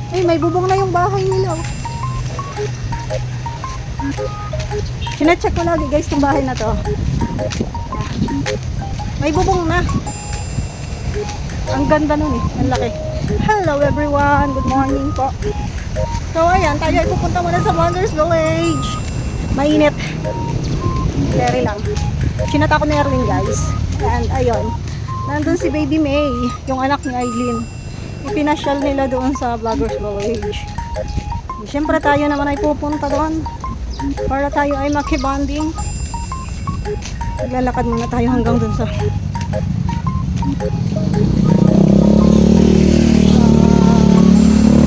Ay, may bubong na yung bahay nila. Sinacheck ko lagi guys yung bahay na to. May bubong na. Ang ganda nun eh. Ang laki. Hello everyone. Good morning po. So ayan, tayo ay pupunta muna sa Wonders Village. Mainit. Very lang. Sinata ko na Erwin guys. And ayun. Nandun si Baby May. Yung anak ni Aileen. Ipinasyal nila doon sa Vloggers Village. Siyempre tayo naman ay pupunta doon. Para tayo ay makibanding. Maglalakad muna tayo hanggang doon sa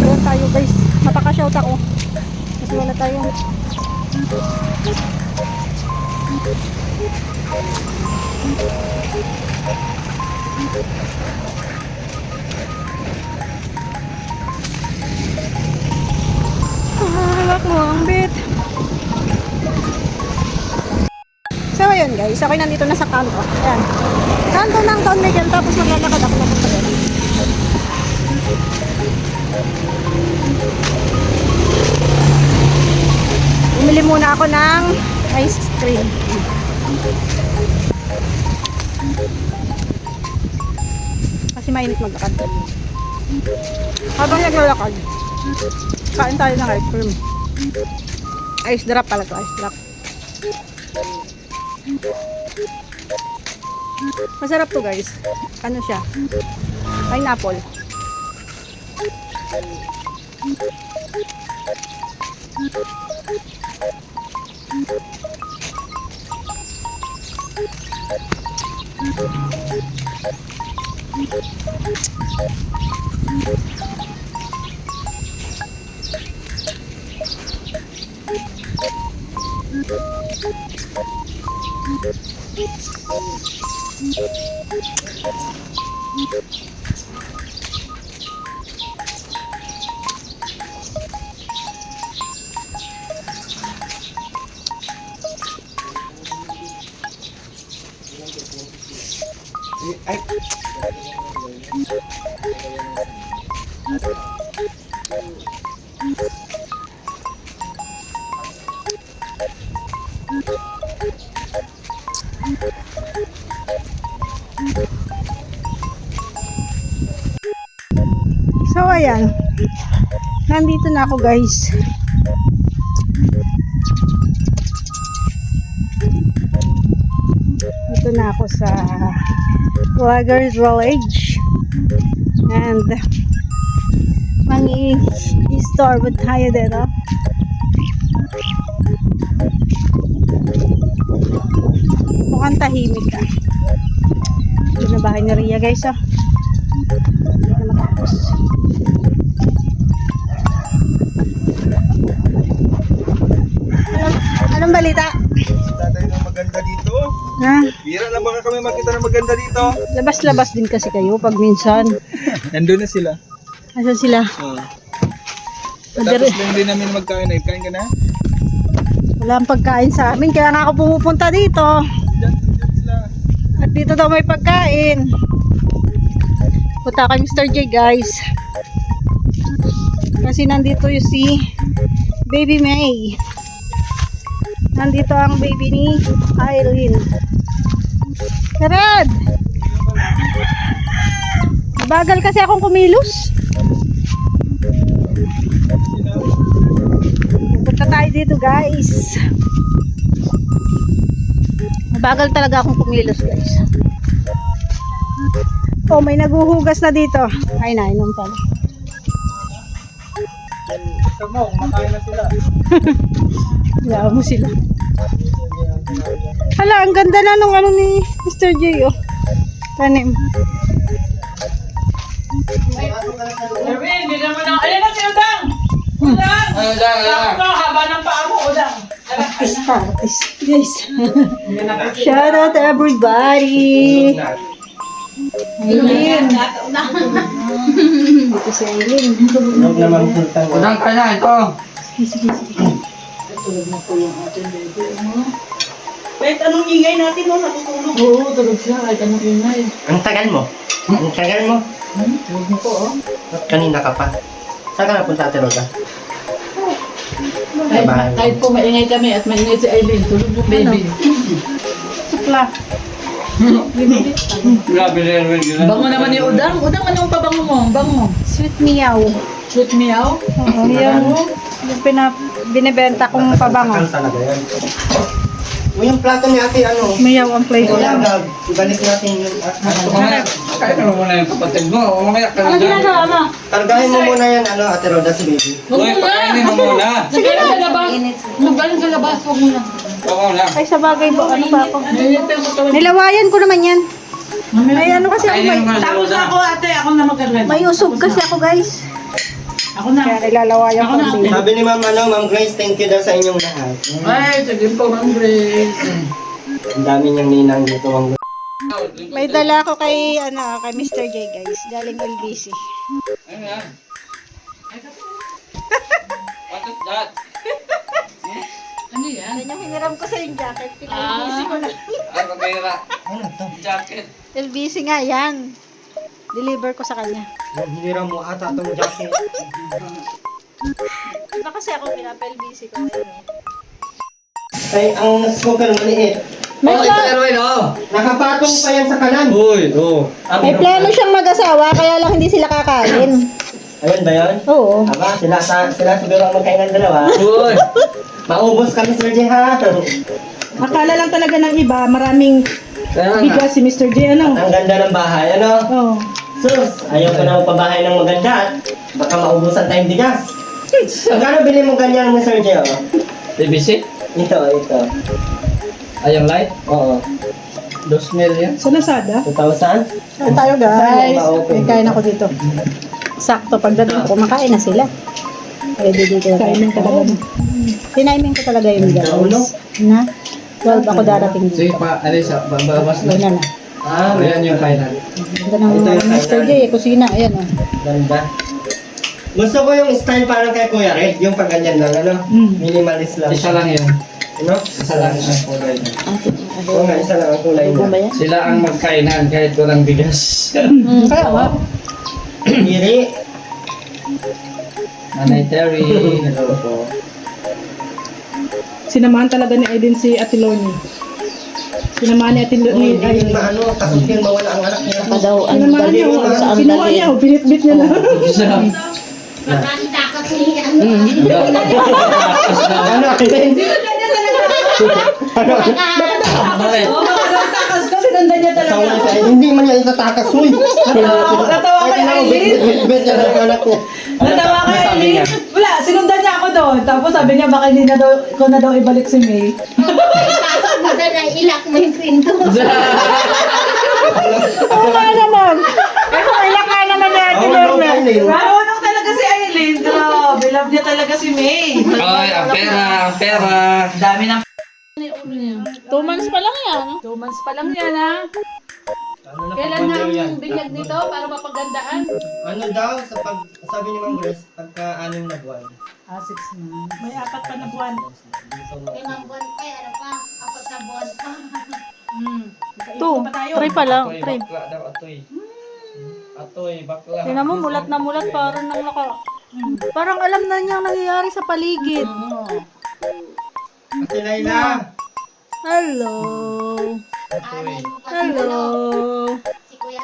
doon tayo guys. Mapaka-shout ako. Kasi wala tayong hawak mo ang bit. So ayun guys, ako nandito na sa kanto. Ayan. Kanto ng Don Miguel, tapos maglalakad ako na punta doon. Bumili muna ako ng ice cream. Kasi mainit maglakad. Habang naglalakad, kain tayo ng ice cream. Ice drop pala to, ice drop. Masarap to guys. Ano siya? Pineapple. So ayan, nandito na ako guys. Dito na ako sa Vloggers Village. And mangi-store ba tayo dito? Mukhang tahimik ka. Ito na bahay ni Ria guys oh. Hindi na matapos. Anong balita? Tatay ng maganda dito. Ha? Bira na baka kami makita ng maganda dito. Labas-labas din kasi kayo pag minsan. Nandun na sila. Asan sila? Tapos lang din namin magkain. Kain ka na? Wala ang pagkain sa amin, kaya nga ako pumupunta dito. Diyan sila. At dito daw may pagkain. Punta kay Mr. J guys. Kasi nandito yung si Baby May. Nandito ang baby ni Aileen. Karad! Bagal kasi akong kumilos. Punta tayo dito guys. Bagal talaga akong kumilos guys. Oh, may naguhugas na dito. Ay, nainom pala. Tama, kumakain na sila. Yawa mo sila. Hala, ang ganda na nung ano ni Mr. J, oh. Tanim. Erwin, bigyan mo ng... Ayan na si Udang! Udang! Udang! Haba ng paa mo, Udang! Artist. Guys. Shout out to everybody. Aileen. Dito si Aileen. Udang ka na, ito! Sige. Tulog na po yung ating baby, mo. Kahit anong ingay natin, no, natutulog. Oo, tulog siya. Kahit anong ingay. Ang tagal mo. Ang tagal mo. Huwag mo po, oh. Kanina ka pa. Saan ka napunta, Ate Roda? Kahit po maingay kami at maingay si Aileen, tulog yung baby. Sukla. Bango naman yung udang. Udang, anong pabango mo? Bango. Sweet meow. Sweet meow. Oo, yung binibenta kong pabango. Ang talaga yan. O yung plato ni Ate, ano? Meow ang flavor. Kuya Gab, ibalik natin yung... Kaya naman muna yung kapatid mo. Mamaya ka Ano ginagawa mo? Kargahin mo muna yan, ano, Ate Roda, si baby. Uy, pakainin mo muna. Sige na sa labas. Nagaling sa labas, huwag mo na. Baka na. Ay, sa bagay po, ano pa ako? Nilipin mo to. Nilawayan ko naman yan. Ay, ano kasi ako, Kainin mo na si Tapos Roda. ako, ate, ako na mag-arwen. may usog kasi ako, guys. Ako na. Kaya nilalawayan ko. Ako na. Sabi ni Ma'am Grace, thank you daw sa inyong lahat. Ay, sige po, Ma'am Grace. Ang dami niyang ninang dito, Ma'am Grace. May dala ko kay, kay Mr. J, guys. Galing LBC. Ano yan? What is that? Ano yan? Yan yung hiniram ko sa yung jacket. Pina-LBC ko na. Ay, pagkira. Ano to? Jacket. LBC nga yan. Deliver ko sa kanya. Hinira mo ata itong jacket. Iba kasi ako pinapa-LBC ko. Ayun, Ay, ang smoker maliit. May, Erwin, oh. Nakapatong pa yan sa kanan. Uy, oh. may plano siyang mag-asawa, kaya lang hindi sila kakain. Ayun ba yun? Oo. Aba, sila siguro ang magkain ng dalawa. Uy. Maubos kami, Sir J, ha? Akala lang talaga ng iba, maraming Kaya nga. bigas si Mr. J, ano? Ang ganda ng bahay, ano? Oh. Sus, ayaw ko na magpabahay ng maganda at baka maubusan tayong bigas. Magkano bili mo ganyan mo, Sir J, oh? BBC? Ito. Ayong light? Oo. 2,000 yan. Sa Lazada? 2,000? Kain tayo, guys. Saan May kain ako dito. Sakto, pagdating ko, kumakain na sila. Pwede dito na tayo. Timing talaga. Tiniming ko talaga yun, guys. Na? 12 ako darating Sige dito. pa, Alisa, babas na. Ganyan na. Ah, Ayan yung final. Ganda ng Mr. J, kusina. Ayan, oh. ganda. Gusto ko yung style parang kay Kuya Red, yung pag ganyan lang, ano? Minimalist lang. Isa lang yun. Ano? Isa lang ang kulay. Oo nga, isa lang ang kulay Ano ba niya. yan? Sila ang magkainan kahit walang bigas. Kaya ba? Iri. Nanay Terry, hello po. Sinamahan talaga ni Aiden si Atiloni. Sinamahan ni Atiloni. Hindi yun maano, takot yun mawala ang anak niya. Pa daw, ang Sinamahan niya. dali kung saan Kinuha dali. niya. Binit-bit niya na. Isa. Ano? Ano? Oo, mga nagtakas ko, sinundan niya talaga. Saway sa hindi man niya itatakas, huy. Natawa kay Aileen. Bit niya ng anak niya. Natawa kay Aileen. Wala, sinundan niya ako doon. Tapos sabi niya, baka hindi na daw, ko na daw ibalik si May. Pasok mo doon ay ilak mo yung pinto. Oo nga naman. Ito, ilak nga naman ni Ate Lorna. Marunong talaga si Aileen. Grabe, love niya talaga si May. Ay, ang pera, ang pera. Dami ng 2 months pa lang yan. 2 months pa lang yan, ha? Kailan na ang binyag nito para mapagandaan? Ano daw, sabi ni Ma'am Grace, pagka-6 na buwan. 6 months. May 4 pa na buwan. Limang buwan pa, ano pa, apat na buwan pa. 2, 3 pa lang. Atoy, 3. bakla daw, atoy. Atoy, bakla. Tingnan mo, mulat na mulat. Parang nang Parang alam na niya ang nangyayari sa paligid. Ate Laila. Hello. Anin mo kasi Hello. si Kuya.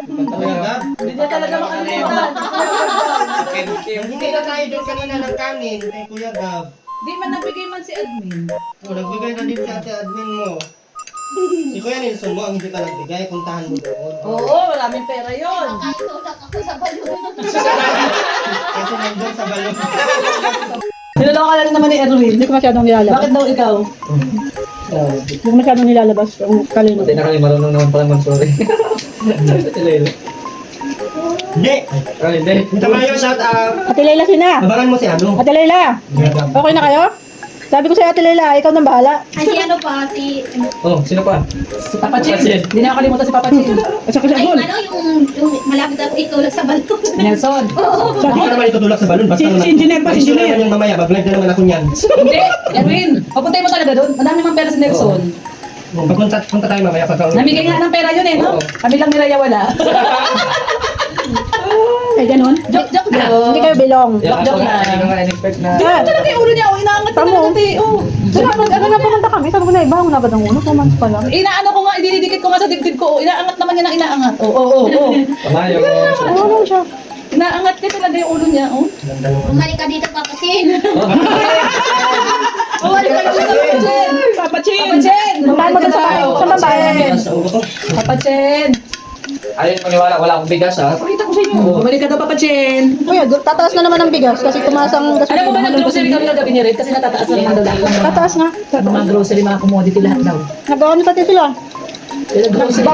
Kuya Gab. Hindi niya talaga makalimutan. Hindi na tayo doon kanina ng kanin kay Kuya Gab. Di man nagbigay man si admin. Nagbigay na din si ate admin mo. Si Kuya Nelson mo ang hindi ka nagbigay, puntahan mo doon. Oo, maraming pera yun. Kahit tulak ako sa balon. Kasi nandun sa balon. Niloloko ka lang naman ni Erwin. Hindi ko masyadong nilalabas. Bakit daw ikaw? Hindi ko masyadong nilalabas. Ang kalimut. Pati na kami marunong naman pala mag-sorry. Hindi. Ay, hindi. Tama yung shout out. Ate Layla, sina. Abangan mo si ano. Ate Layla, okay na kayo? Sabi ko sa Ate Lela, ikaw nang bahala. Ay, si ano pa, si... Oh, sino pa? Si Papa Chin. Hindi na ako kalimutan si Papa Chin. At saka si Ay, Agol. ano yung malapit ako itulog sa balto. Nelson. Hindi ko naman itutulak sa balon. Basta Si engineer pa, si Gusto engineer. naman yung mamaya. Mag-live na naman ako niyan. Hindi. Erwin, papuntay mo talaga doon. Madami mang pera si Nelson. Punta tayo mamaya. Namigay nga ng pera yun eh, no? Oo. Kami lang nilaya wala. Ay, ganun? Joke lang. Hindi kayo bilong. Joke lang. Hindi ko nga in-expect na. Di ba talaga yung ulo niya? Oh, inaangat niya Tamo. talaga. Oh. Ano na pumunta kami? Sabi ko na, iba mo na ba ng ulo? 2 months pa lang. Inaano ko nga, ididikit ko nga sa dibdib ko. Oh, inaangat naman niya ng inaangat. Pamayo. Oo siya. Inaangat niya talaga yung ulo niya. Oh. Bumalik ka dito, Papa Sin. Oh, ano ka naman sa Papa Chen? Papa Chen! Puntahan mo doon sa babae. Sa ulo ko. Papa Chen! Ayun, maniwala, wala akong bigas ha. Pakita ko sa inyo. Bumalik ka daw, Papa Chen. Kuya, tataas na naman ang bigas kasi tumaas ang gasolina. Alam mo ba nag-grocery kami kagabi ni Red? Kasi natataas na naman daw lahat. Tataas nga. Mga grocery, mga commodity lahat daw. Nag-ano pati sila. Grocery.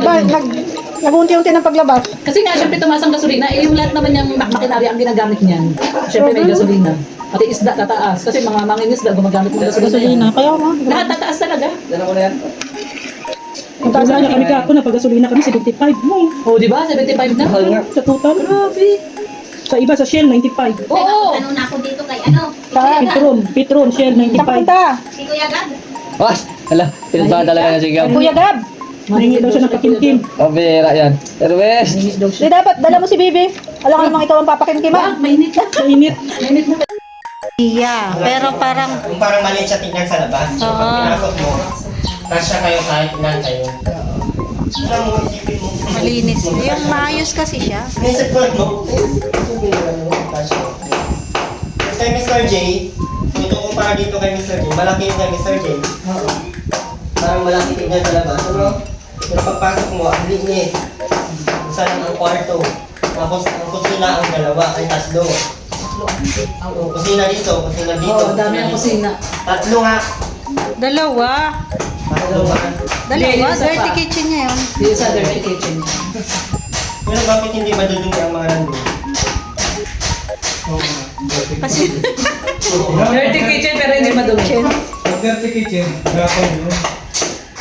Nag-unti-unti ng paglabas. Kasi nga, syempre tumaas ang gasolina. Eh, yung lahat naman yung makinarya ang ginagamit niyan. Syempre may gasolina. Pati isda tataas. Kasi mga mangingisda gumagamit ng gasolina. Gasolina. Kaya nga. Lahat tataas talaga. Dala ko na yan. Ang taas na kami kako na pag-gasolina kami 75 mo. Oh, di ba? 75 na. Mahal nga. Sa total. Grabe. Sa iba sa Shell 95. Oo. Ano na ako dito kay ano? Si Saan? Kuya Gab. Petron Shell 95. Punta. Si Kuya Gab. Was! Hala, pinagdadala ka na sigaw. Kuya Gab. Mahingi daw siya ng pakimkim. Pabira yan. Erwes! Mahingi daw siya. Di dapat, dala mo si Bibi. Alam ko namang ikaw ang papakimkim ha. Mainit na. Mainit. Mainit na. Yeah, pero parang Kung parang maliit siya tingnan sa labas. Pag pinasok mo, kasya kayo kahit ilan kayo. Alam mo, isipin mo. malinis. Yung maayos kasi siya. Naisip ko lang, no? Isipin mo lang, no? Kasya. Kay Mr. J, kung ito kumpara dito kay Mr. J, malaki yung kay Mr. J. Parang malaki tingnan sa labas. Ano? Pero pagpasok mo, ang liit. Isa lang ang kwarto. Tapos ang kusina ang dalawa, ay tatlo. Ang kusina dito, kusina dito. Oo, dami ang kusina. Tatlo nga. Dalawa. Tatlo nga. Dalawa. Isa Dirty pa. kitchen niya yun. Dito sa dirty kitchen. Pero bakit hindi madudumi ang mga nandun? Kasi Dirty kitchen pero hindi madumi.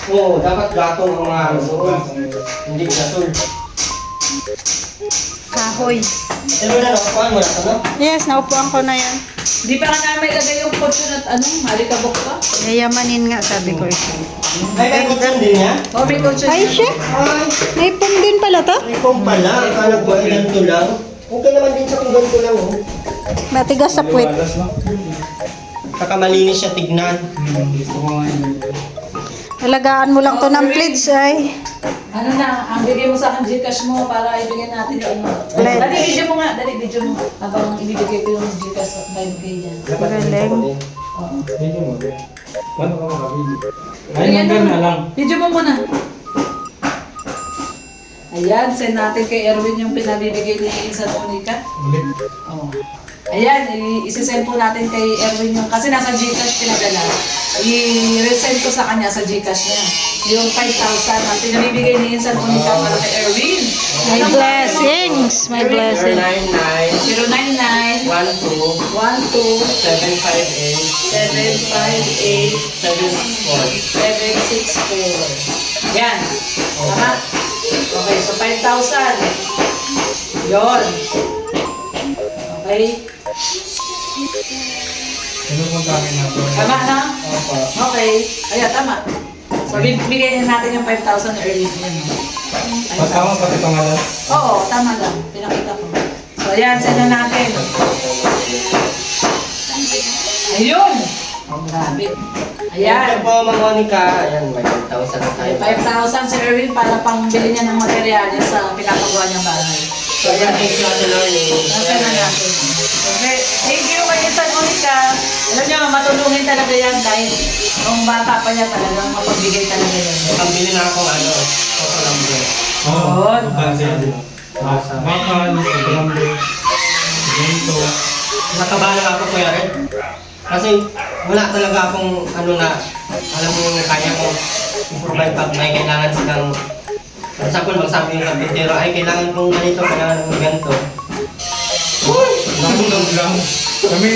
Oo, dapat gatong ang mga ano doon. Hindi gasol. kahoy. Pero na, nakuhaan mo na ito, no? Yes, naupuan ko na yan. Di pa nga namin ilagay yung fortune at ano, malikabok pa. Yayamanin nga, sabi ko. Ay, may kutsun din niya? Oh, may coach. Ay, siya. Ay, May pong din pala to. may pong pala. Akala ko ay ganito lang. Okay naman din sa kung ganito lang, oh. Matigas sa puwet. Kakamalinis siya tignan. Alagaan mo lang to ng plates ay. Ano na, ang bigay mo sa akin Gcash mo para ibigay natin yung ano. Pledge. Dali, video mo nga. Dali, video mo. Habang ibibigay ko yung Gcash at 5K dyan. Galing. Ayan na. Video mo muna. Ayan, send natin kay Erwin yung pinabibigay ni Insan Monica. Oh. Ayan, isi-send po natin kay Erwin yung, kasi nasa Gcash pinadala. I-resend ko sa kanya sa Gcash niya. Yung 5,000 na pinabibigay ni Insan Monica para kay Erwin. My blessings. My blessings. 099 12 12 758 758 764. Yan. Tama? Okay, so 5,000. Yon. Okay. Tama na? Okay. Ayan, tama. So, bigyan natin yung 5,000 early. Yan. Tama pati pangalan. Oo, tama lang. Pinakita ko. So, ayan, send na natin. Ayun! Oh, grabe. Ayan Ayan. po, Ma'am Monica. Ayan, may 10,000 na tayo. 5,000 si Erwin para pangbili niya ng materyales sa pinapagawa niyang bahay. So, ayan, thank you Ate Lorne. Nasa na natin. Okay. Thank you kay Insan Monica. Alam niyo, matulungin talaga yan kahit nung bata pa niya talagang mapagbigay talaga yan. Pambili na ako, ano, kokolambo. Yun. Nakabahan ako, Kuya Red. Kasi wala talaga akong ano na, alam mo yung kaya ko i-provide pag may kailangan silang, for example, magsabi yung kapitero, ay kailangan kong ganito, kailangan kong ganito.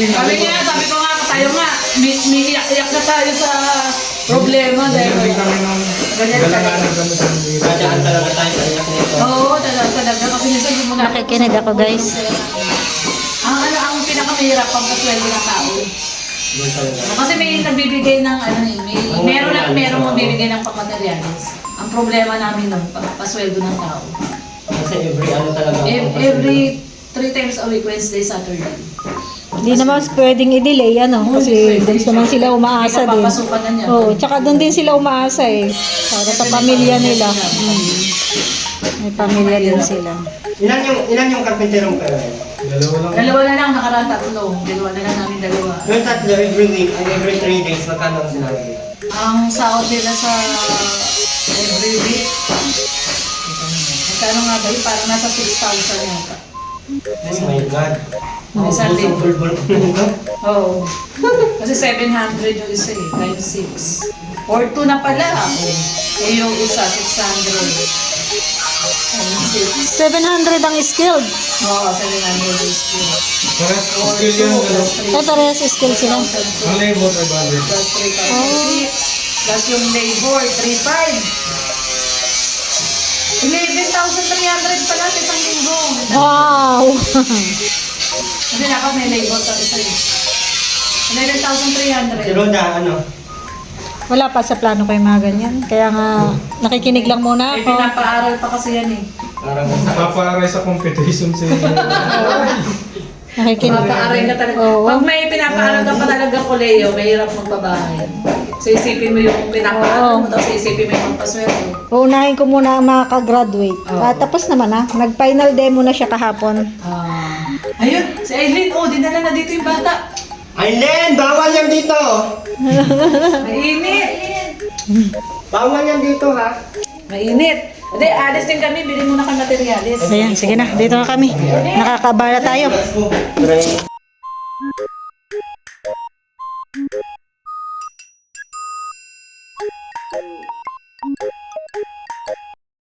Sabi niya, sabi ko nga, tayo nga, iyak na tayo sa problema dahil ganyan talaga. Dadaan talaga tayo sa iyak nito. Oo, talaga. Kasi minsan yung muna. Nakikinig ako, guys. Ang pinakamahirap pang kasweldo ng tao. Doon talaga. Kasi may nagbibigay ng meron magbibigay ng pangmaterials. Ang problema namin nun, pasweldo ng tao. Kasi every ano talaga. Every 3 times a week, Wednesday, Saturday. Hindi naman pwedeng i-delay, ano, kasi doon naman sila umaasa din. Papapasukan na niya. Oo, tsaka doon din sila umaasa eh. Para sa pamilya nila. May pamilya din sila. Ilan yung carpentero mo kayo? Dalawa na lang, nakaraan 3. Dalawa na lang namin dalawa. Yung tatlo, every week, and every 3 days, magkano ang sinabi? Ang sahod nila sa every week, magkano nga ba yun? Parang nasa 6,000 yata. Oh my God. Isang Busog libo. bulbul ko nito. Oo. Kasi 700 yung isa eh, times 6. Or 2 na pala. Eh yung isa, 600. Times 700 ang skilled. 6. Oo, 700 is yun. Parang skill yun, ano? Ay, parehas skilled sila. Ang labor ay bali. Plus 3,006. Plus yung labor, 3,500. 11,300 pala sa isang linggo. Wow! Kasi dapat may labor sa isa eh. 11,300. Si Roda, ano? Wala pa sa plano ko yung mga ganyan. Kaya nga, nakikinig lang muna Eh, ako. pinapaaral pa kasi yan eh. Parang Papaaray sa competition sa Nakikinig. Pinapaaral ka talaga. Oo. Pag may pinapaaral ka pa talaga koleo, mahirap magbabahay. So isipin mo yung pinapaaral mo, tapos isipin mo yung magpasweldo. Uunahin ko muna ang makagraduate. Tapos naman ha, nag-final demo na siya kahapon. Ayun, si Aileen, dinala na dito yung bata. Aileen, bawal yan dito! Mainit. Bawal yan dito, ha? Mainit. Hindi, alis din kami, bili muna kang materialis. Ayan, sige na, dito na kami. Nakakabala tayo. Let's go.